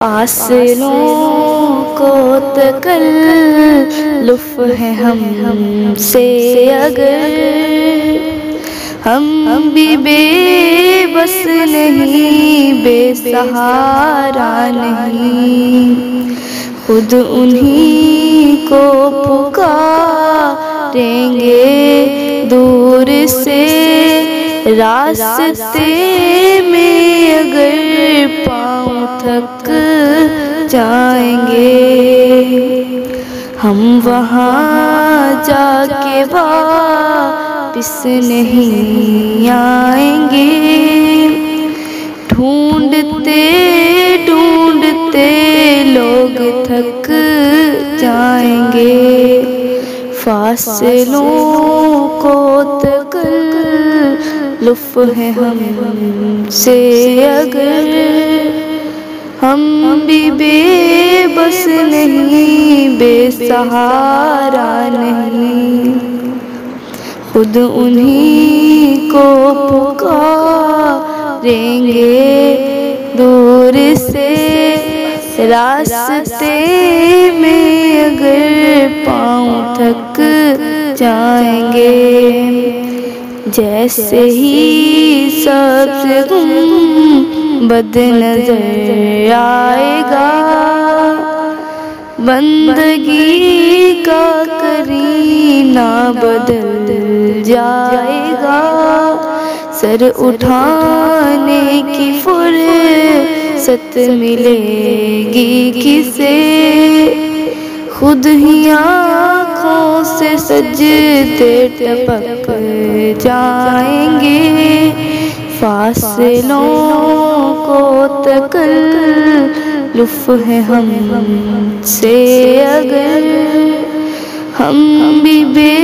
فاصلوں کو تکلف ہے ہم سے اگر، ہم بھی بے بس نہیں، بے سہارا نہیں، خود انہی کو پکاریں گے دور سے، راستے میں اگر پاؤں تھک جائیں گے، ہم وہاں جا کے واپس نہیں آئیں گے، ڈھونڈتے ڈھونڈتے لوگ تھک جائیں گے، فاصلوں کو تکلف ہے ہم سے اگر، ہم بھی بے بس نہیں، بے سہارا نہیں، خود انہی کو پکاریں گے دور سے، راستے میں اگر پاؤں تھک جائیں گے، جیسے ہی سبز گنبد نظر آئے گا، بندگی کا کرینہ بدل جائے گا، سر اٹھانے کی فرصت ملے گی کسے، خود ہی آنکھوں سے سجدے ٹپک جائیں گے، فاصلوں کو تکلف ہے ہم سے اگر، ہم بھی بے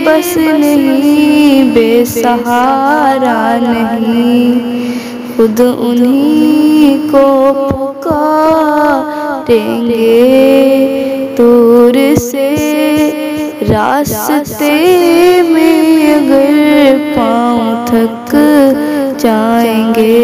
بس نہیں، بے سہارا نہیں، خود انہی کو پکاریں گے دور سے، راستے میں اگر پاؤں تھک جائیں گے۔